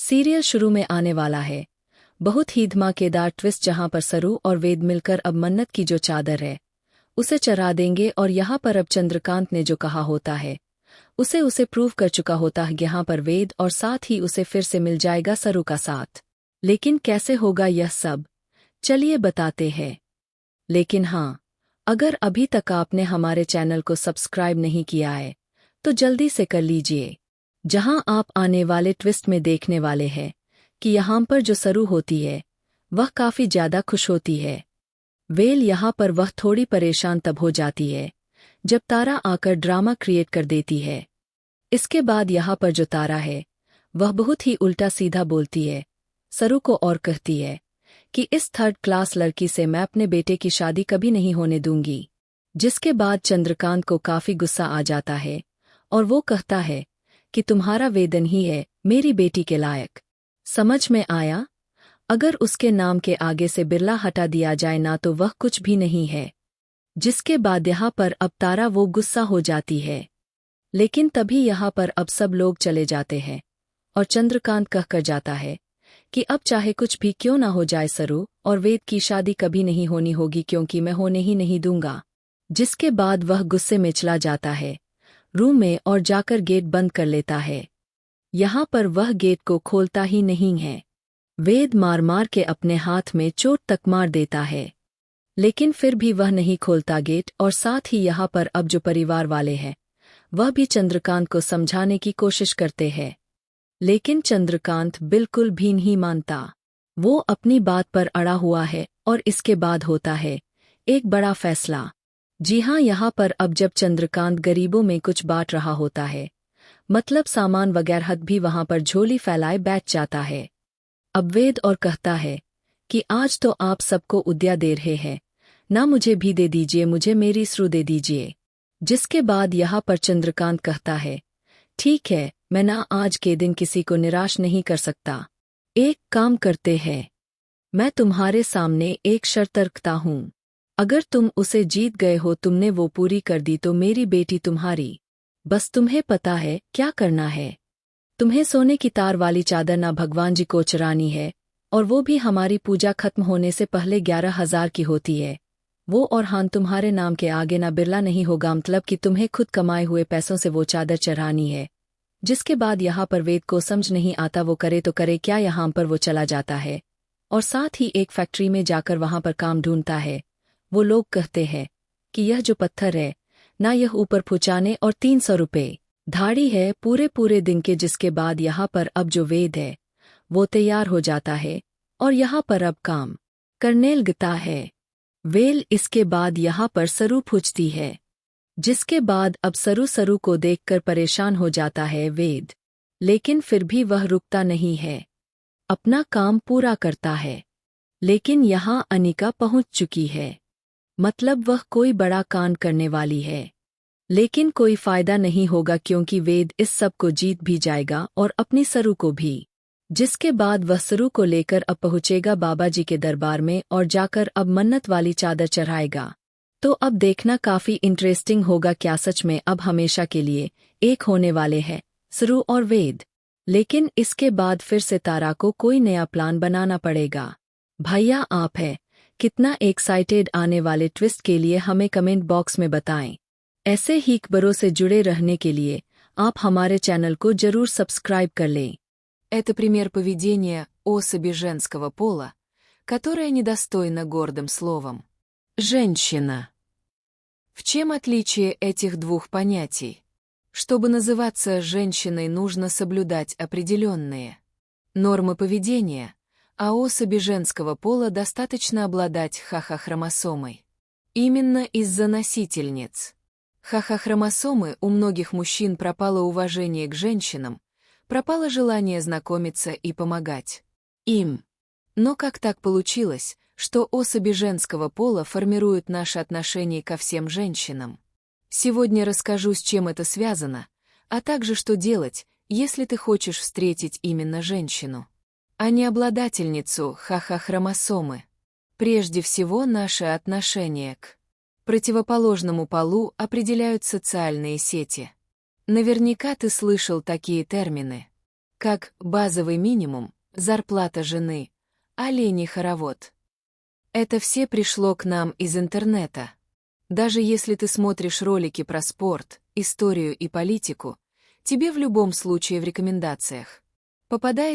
Serial शुरू में आने वाला है। बहुत ही धमाकेदार ट्विस्ट जहां पर सरू और वेद मिलकर अब मन्नत की जो चादर है उसे चरा देंगे और यहाँ पर अब चंद्रकांत ने जो कहा होता है उसे प्रूव कर चुका होता है यहाँ पर वेद, और साथ ही उसे फिर से मिल जाएगा सरू का साथ। लेकिन कैसे होगा यह सब, चलिए बताते हैं। लेकिन हाँ, अगर अभी तक आपने हमारे चैनल को सब्सक्राइब नहीं किया है तो जल्दी से कर लीजिए, जहां आप आने वाले ट्विस्ट में देखने वाले हैं कि यहाँ पर जो सरू होती है वह काफी ज्यादा खुश होती है। वेल यहाँ पर वह थोड़ी परेशान तब हो जाती है जब तारा आकर ड्रामा क्रिएट कर देती है। इसके बाद यहाँ पर जो तारा है वह बहुत ही उल्टा सीधा बोलती है सरू को और कहती है कि इस थर्ड क्लास लड़की से मैं अपने बेटे की शादी कभी नहीं होने दूंगी। जिसके बाद चंद्रकांत को काफी गुस्सा आ जाता है और वो कहता है कि तुम्हारा वेदन ही है मेरी बेटी के लायक। समझ में आया? अगर उसके नाम के आगे से बिरला हटा दिया जाए ना तो वह कुछ भी नहीं है। जिसके बाद यहाँ पर अब तारा वो गुस्सा हो जाती है, लेकिन तभी यहाँ पर अब सब लोग चले जाते हैं और चंद्रकांत कहकर जाता है कि अब चाहे कुछ भी क्यों ना हो जाए सरू और वेद की शादी कभी नहीं होनी होगी क्योंकि मैं होने ही नहीं दूंगा। जिसके बाद वह गुस्से में चला जाता है रूम में और जाकर गेट बंद कर लेता है। यहाँ पर वह गेट को खोलता ही नहीं है। वेद मार मार के अपने हाथ में चोट तक मार देता है, लेकिन फिर भी वह नहीं खोलता गेट, और साथ ही यहाँ पर अब जो परिवार वाले हैं वह भी चंद्रकांत को समझाने की कोशिश करते हैं, लेकिन चंद्रकांत बिल्कुल भी नहीं मानता। वो अपनी बात पर अड़ा हुआ है और इसके बाद होता है एक बड़ा फैसला। जी हाँ, यहाँ पर अब जब चंद्रकांत गरीबों में कुछ बांट रहा होता है, मतलब सामान वगैरह भी वहां पर झोली फैलाए बैठ जाता है। अब वेद और कहता है कि आज तो आप सबको उद्या दे रहे हैं ना, मुझे भी दे दीजिए, मुझे मेरी सरू दे दीजिए। जिसके बाद यहाँ पर चंद्रकांत कहता है ठीक है, मैं ना आज के दिन किसी को निराश नहीं कर सकता। एक काम करते हैं, मैं तुम्हारे सामने एक शर्त रखता हूँ। अगर तुम उसे जीत गए हो, तुमने वो पूरी कर दी तो मेरी बेटी तुम्हारी। बस तुम्हें पता है क्या करना है। तुम्हें सोने की तार वाली चादर ना भगवान जी को चरानी है, और वो भी हमारी पूजा खत्म होने से पहले 11,000 की होती है। वो और हान तुम्हारे नाम के आगे ना बिरला नहीं होगा, मतलब कि तुम्हें खुद कमाए हुए पैसों से वो चादर चढ़ानी है। जिसके बाद यहाँ पर वेद को समझ नहीं आता वो करे तो करे क्या। यहाँ पर वो चला जाता है और साथ ही एक फैक्ट्री में जाकर वहां पर काम ढूंढता है। वो लोग कहते हैं कि यह जो पत्थर है ना, यह ऊपर पहुंचाने और 300 रुपये धाड़ी है पूरे दिन के। जिसके बाद यहाँ पर अब जो वेद है वो तैयार हो जाता है और यहाँ पर अब काम करने लगता है। वेल इसके बाद यहाँ पर सरू पूछती है, जिसके बाद अब सरू को देखकर परेशान हो जाता है वेद, लेकिन फिर भी वह रुकता नहीं है, अपना काम पूरा करता है। लेकिन यहाँ अनिका पहुंच चुकी है, मतलब वह कोई बड़ा कांड करने वाली है। लेकिन कोई फायदा नहीं होगा क्योंकि वेद इस सब को जीत भी जाएगा और अपनी सरू को भी। जिसके बाद वह सरू को लेकर अब पहुंचेगा बाबा जी के दरबार में और जाकर अब मन्नत वाली चादर चढ़ाएगा। तो अब देखना काफी इंटरेस्टिंग होगा, क्या सच में अब हमेशा के लिए एक होने वाले हैं सरू और वेद। लेकिन इसके बाद फिर से तारा को कोई नया प्लान बनाना पड़ेगा। भैया आप हैं कितना एक्साइटेड आने वाले ट्विस्ट के लिए, हमें कमेंट बॉक्स में बताएं। ऐसे ही खबरों से जुड़े रहने के लिए आप हमारे चैनल को जरूर सब्सक्राइब कर लें। Это пример поведения особи женского пола, которая недостойна гордым словом. Женщина. В чем отличие этих двух понятий? Чтобы называться женщиной, нужно соблюдать определенные нормы поведения, а особи женского пола достаточно обладать ха-ха-хромосомой. Именно из-за носительниц ха-ха-хромосомы у многих мужчин пропало уважение к женщинам, пропало желание знакомиться и помогать им. Но как так получилось, что особи женского пола формируют наше отношение ко всем женщинам? Сегодня расскажу, с чем это связано, а также что делать, если ты хочешь встретить именно женщину, а не обладательницу ха-ха-хромосомы. Прежде всего, наше отношение к противоположному полу определяют социальные сети. Наверняка ты слышал такие термины: как базовый минимум, зарплата жены, оленей хоровод. Это все пришло к нам из интернета. Даже если ты смотришь ролики про спорт, историю и политику, тебе в любом случае в рекомендациях попадает